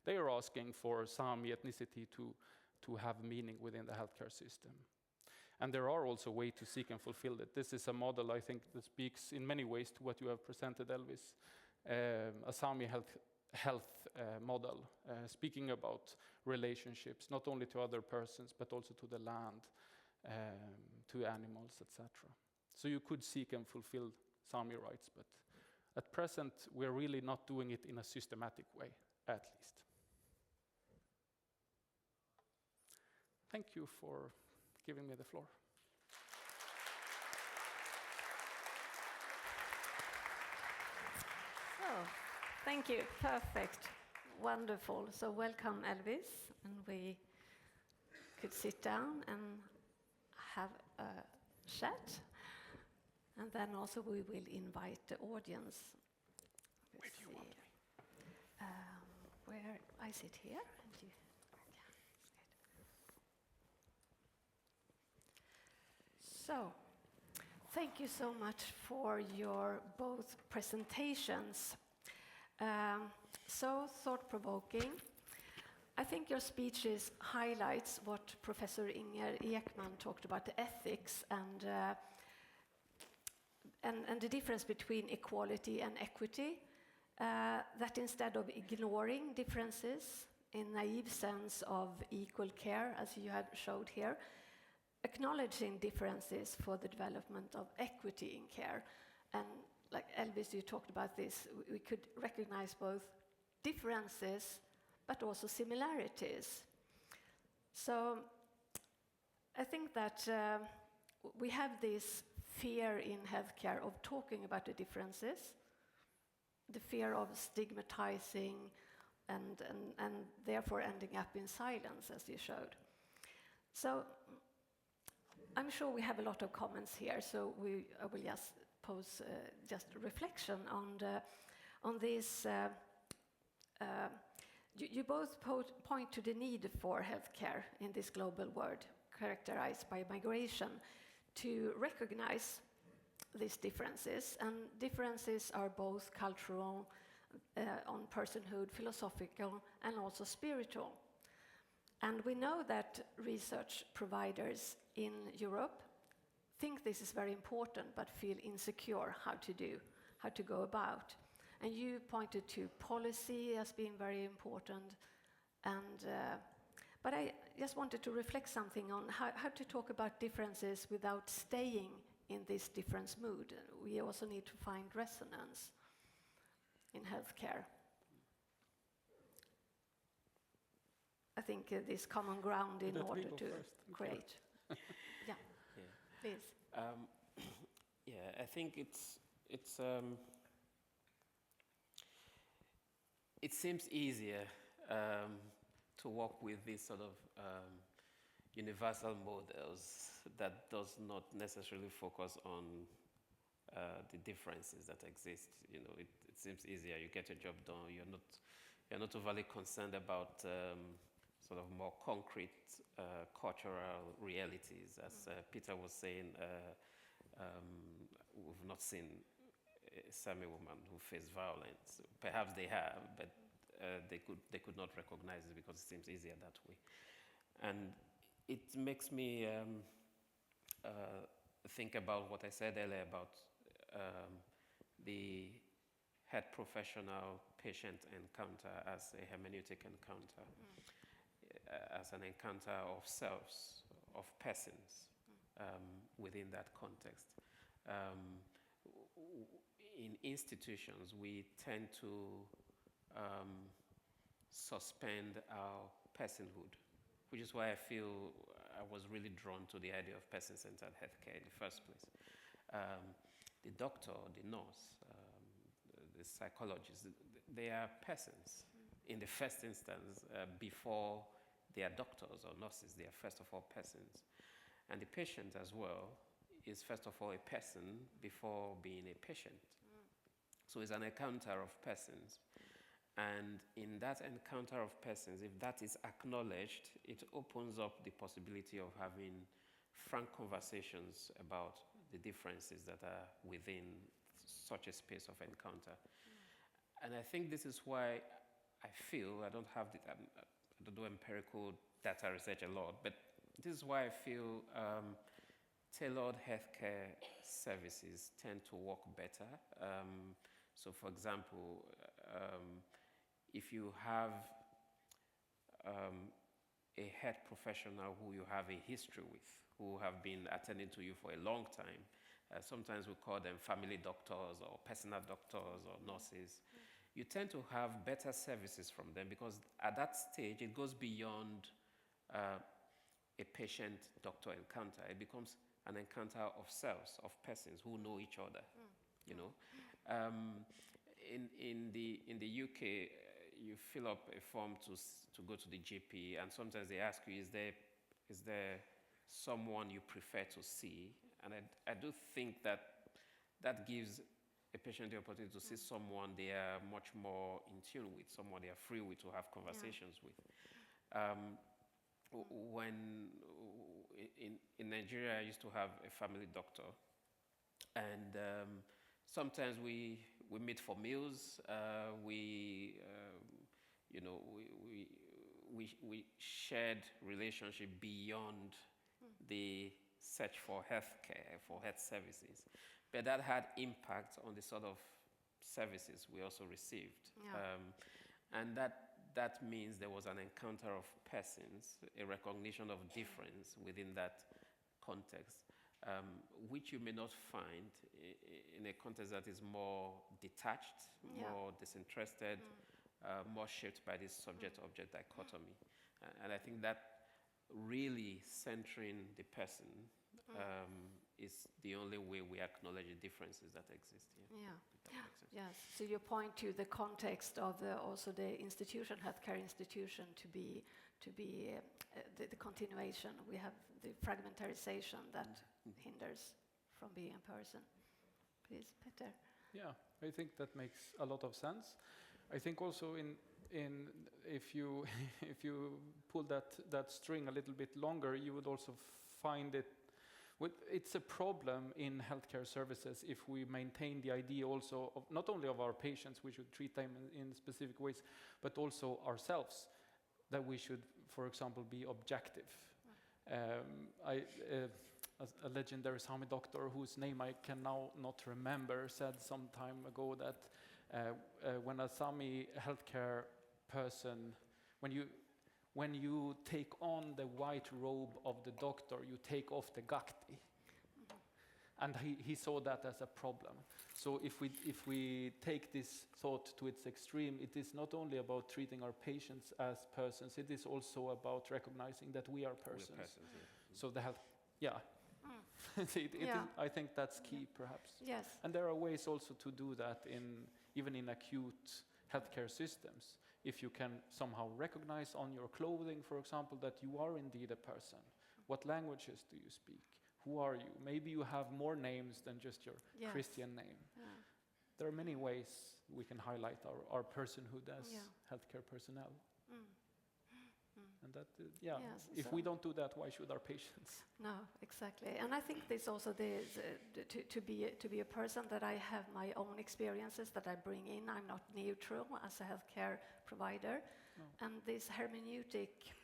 They are asking for Sami ethnicity to have meaning within the healthcare system. And there are also ways to seek and fulfill it. This is a model, I think, that speaks in many ways to what you have presented, Elvis. A Sami health model, speaking about relationships, not only to other persons, but also to the land, to animals, etc. So you could seek and fulfill Sami rights, but at present, we're really not doing it in a systematic way, at least. Thank you for giving me the floor. So, thank you. Perfect. Wonderful. So welcome, Elvis. And we could sit down and have a chat. And then also we will invite the audience. Where do you want me? Where I sit here. And you, yeah, it's good. So, thank you so much for your both presentations. So thought-provoking. I think your speeches highlights what Professor Inger Ekman talked about, the ethics and the difference between equality and equity, that instead of ignoring differences in naive sense of equal care, as you have showed here, acknowledging differences for the development of equity in care. And like Elvis, you talked about this, we could recognize both differences but also similarities. So I think that we have this fear in healthcare of talking about the differences, the fear of stigmatizing and therefore ending up in silence, as you showed. So I'm sure we have a lot of comments here, so I will just pose just a reflection on this. You both point to the need for healthcare in this global world characterized by migration to recognize these differences, and differences are both cultural, on personhood, philosophical, and also spiritual. And we know that research providers in Europe think this is very important but feel insecure how to go about. And you pointed to policy as being very important, but I just wanted to reflect something on how to talk about differences without staying in this difference mood. We also need to find resonance in healthcare. I think this common ground in order to create. Yeah, please. Yeah, I think it seems easier to work with these sort of universal models that does not necessarily focus on the differences that exist. You know, it seems easier. You get your job done. You're not overly concerned about sort of more concrete cultural realities. As Peter was saying, we've not seen a Sami woman who faced violence. Perhaps they have, but they could not recognize it because it seems easier that way. And it makes me think about what I said earlier about the head professional patient encounter as a hermeneutic encounter, as an encounter of selves, of persons within that context. In institutions, we tend to suspend our personhood, which is why I feel I was really drawn to the idea of person-centered healthcare in the first place. The doctor, the nurse, the psychologist, they are persons in the first instance before they are doctors or nurses. They are first of all persons. And the patient as well is first of all a person before being a patient. So it's an encounter of persons. And in that encounter of persons, if that is acknowledged, it opens up the possibility of having frank conversations about the differences that are within such a space of encounter. And I think this is why I feel, I don't do empirical data research a lot, but this is why I feel tailored healthcare services tend to work better. So for example, if you have a head professional who you have a history with, who have been attending to you for a long time, sometimes we call them family doctors or personal doctors or nurses, you tend to have better services from them because at that stage it goes beyond a patient-doctor encounter. It becomes an encounter of selves, of persons who know each other, you know. In the UK, you fill up a form to go to the GP, and sometimes they ask you, is there Is there someone you prefer to see? And I do think that that gives a patient the opportunity to see someone they are much more in tune with, someone they are free with, to have conversations with. When in Nigeria, I used to have a family doctor, and sometimes we meet for meals. We shared relationship beyond the search for healthcare, for health services, but that had impact on the sort of services we also received, and that means there was an encounter of persons, a recognition of difference within that context, which you may not find in a context that is more detached, more disinterested, more shaped by this subject-object dichotomy. And I think that really centering the person is the only way we acknowledge the differences that exist here. Yes. So you point to the context of also the institution, healthcare institution, to be the continuation. We have the fragmentarization that hinders from being a person. Please, Peter. Yeah, I think that makes a lot of sense. I think also if you pull that string a little bit longer, you would also find it's a problem in healthcare services if we maintain the idea also of not only of our patients, we should treat them in specific ways, but also ourselves, that we should, for example, be objective. A legendary Sami doctor whose name I can now not remember said some time ago that when a Sami healthcare person, when you take on the white robe of the doctor, you take off the gakti. And he saw that as a problem. So if we take this thought to its extreme, it is not only about treating our patients as persons, it is also about recognizing that we are persons. We're persons, So the health, I think that's key, perhaps. Yes. And there are ways also to do that even in acute healthcare systems. If you can somehow recognize on your clothing, for example, that you are indeed a person. What languages do you speak? Who are you? Maybe you have more names than just your Christian name. There are many ways we can highlight our personhood as healthcare personnel. And that, if we don't do that, why should our patients? No, exactly. And I think this also to be a person that I have my own experiences that I bring in. I'm not neutral as a healthcare provider. No. And this hermeneutic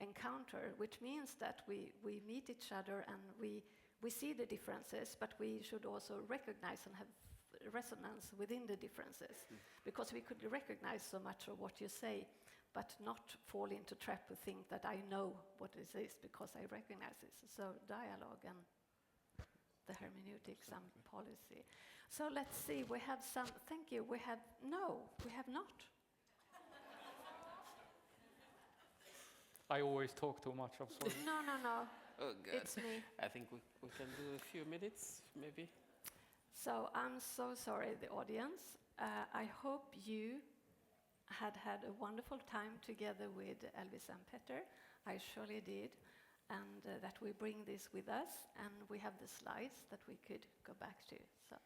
encounter, which means that we meet each other and we see the differences, but we should also recognize and have resonance within the differences, because we could recognize so much of what you say, but not fall into trap to think that I know what this is because I recognize this. So dialogue and the hermeneutics and policy. So let's see, we have some, thank you, we have not. I always talk too much, I'm sorry. No. Oh, God. It's me. I think we can do a few minutes, maybe. So I'm so sorry, the audience. I hope you had a wonderful time together with Elvis and Peter. I surely did. And that we bring this with us. And we have the slides that we could go back to. So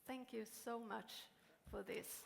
thank you so much for this.